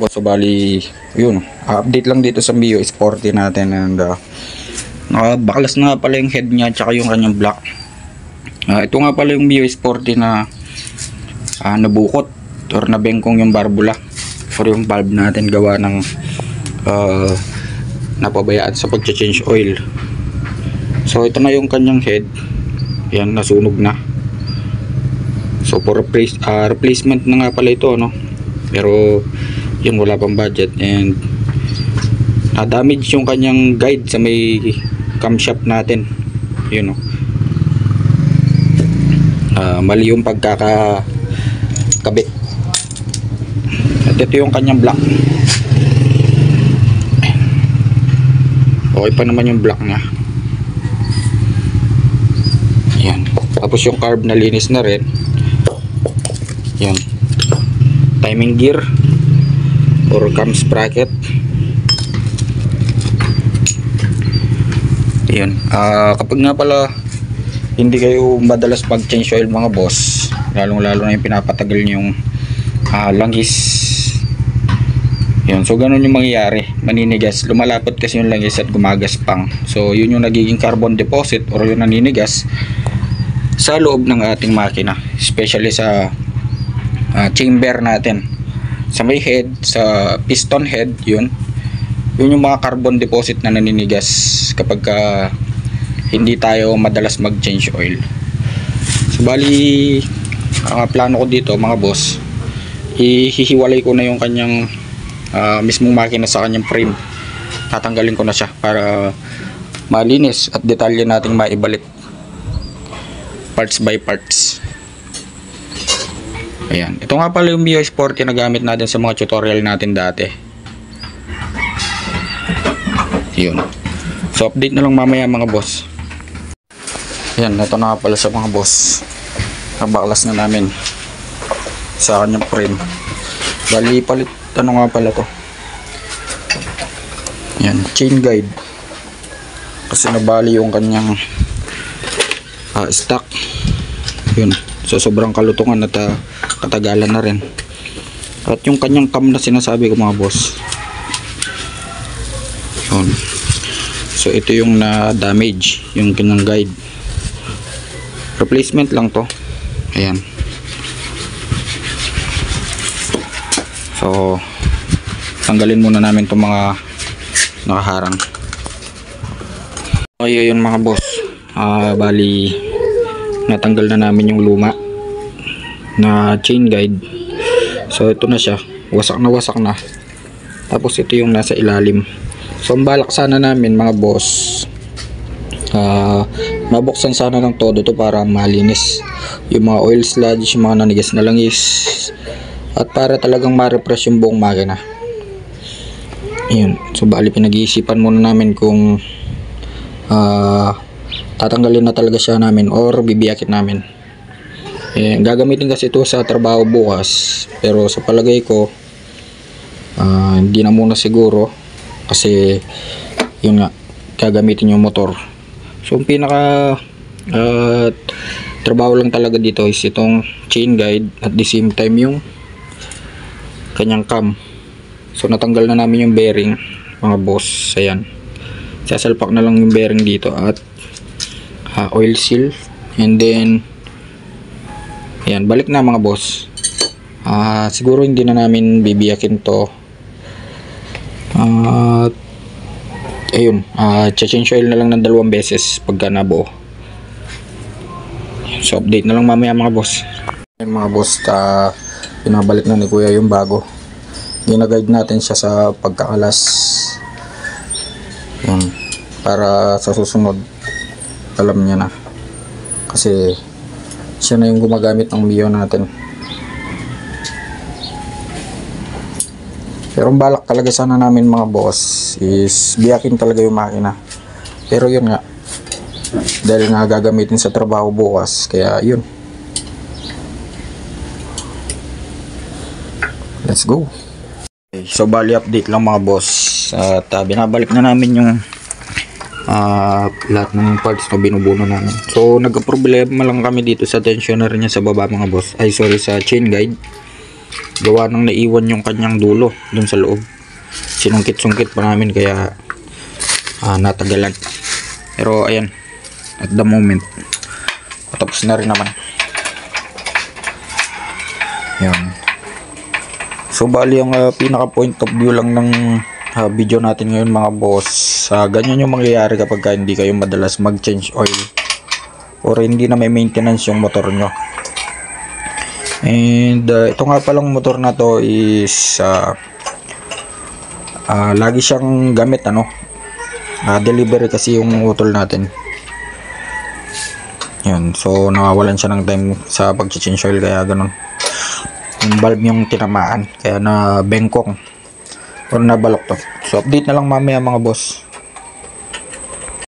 boss, so bali yun, update lang dito sa Mio Sporty natin. And nakabaklas na nga pala yung head nya tsaka yung kanyang block. Ito nga pala yung Mio Sporty na nabukot or nabengkong yung barbula or yung valve natin gawa ng napabayaan sa pag-change oil. So ito na yung kanyang head, yan, nasunog na. So for replacement na nga pala ito, no? Pero yun, wala pang budget. And na-damage yung kanyang guide sa may camshaft natin, yun, no? Mali yung pagkakakabit. At ito yung kanyang block. Okay pa naman yung block nya. Yan. Tapos yung carb na linis na rin. Yan. Timing gear or cam sprocket. Yan. Kapag nga pala hindi kayo madalas mag change oil mga boss, lalong lalo na yung pinapatagal nyo yung langis. Yan. So ganun yung mangyayari, maninigas, lumalapot kasi yung langis at gumagaspang. So yun yung nagiging carbon deposit or yung naninigas sa loob ng ating makina, especially sa chamber natin, sa may head, sa piston head. Yun yung mga carbon deposit na naninigas kapag hindi tayo madalas mag change oil. So bali ang plano ko dito mga boss, ihihiwalay ko na yung kanyang mismong makina sa kanyang frame. Tatanggalin ko na siya para malinis at detalye nating maibalik parts by parts. Ayan, ito nga pala yung Mio Sporty na gamit natin sa mga tutorial natin dati. Yun. So update na lang mamaya mga boss. Ayan, ito na nga pala sa mga boss, nabaklas na namin sa kanyang frame. Bali palit, ano nga pala to, yan, chain guide, kasi nabali yung kanyang stock. Yun, so sobrang kalutungan at katagalan na rin. At yung kanyang cam na sinasabi ko mga boss, yun. So ito yung na damage, yung kanyang guide, replacement lang to. Ayan. So tanggalin muna namin itong mga nakaharang. Okay, yun mga boss, bali natanggal na namin yung luma na chain guide. So ito na siya, wasak na. Tapos ito yung nasa ilalim. So ang balak sana namin mga boss, mabuksan sana ng todo to para malinis yung mga oil sludge, yung mga nanigas na langis, at para talagang ma-refresh yung buong makina. Ayun. So bali pinag-iisipan muna namin kung tatanggalin na talaga siya namin or bibiyakin namin. Gagamitin kasi ito sa trabaho bukas, pero sa palagay ko hindi na muna siguro, kasi yun nga, gagamitin yung motor. So yung pinaka trabaho lang talaga dito is itong chain guide, at the same time yung kanyang cam. So natanggal na namin yung bearing mga boss. Ayan, sasalpak na lang yung bearing dito at oil seal, and then ayan, balik na mga boss. Siguro hindi na namin bibiyakin to. Ayun, change oil na lang ng 2 beses pagka nabuo. So update na lang mamaya mga boss. Ayan mga boss, pinabalik na ni kuya yung bago. Gina-guide natin siya sa pagkakalas. Yun, para sa susunod alam niya na, kasi siya na yung gumagamit ng Mio natin. Pero ang balak talaga sana namin mga boss is biyakin talaga yung makina. Pero yun nga, dahil nga gagamitin sa trabaho bukas, kaya yun, let's go. Okay, so bali update lang mga boss, at binabalik na namin yung lahat ng parts na binubuno namin. So nagka-problema lang kami dito sa tensioner niya sa baba mga boss, ay sorry, sa chain guide. gawa nang naiwan yung kanyang dulo dun sa loob. Sinungkit-sungkit pa namin kaya natagalan. Pero ayan, at the moment tapos na rin naman. Yan. So bali ang pinaka point of view lang ng video natin ngayon mga boss, ganyan yung mangyayari kapag hindi kayo madalas mag change oil or hindi na may maintenance yung motor nyo. And ito nga palang motor na to is lagi siyang gamit delivery kasi yung utol natin. Yan, so nawawalan siya ng time sa pag-change oil kaya ganun. Yung valve yung tinamaan kaya na bengkong or nabalok to. So update na lang mamaya mga boss.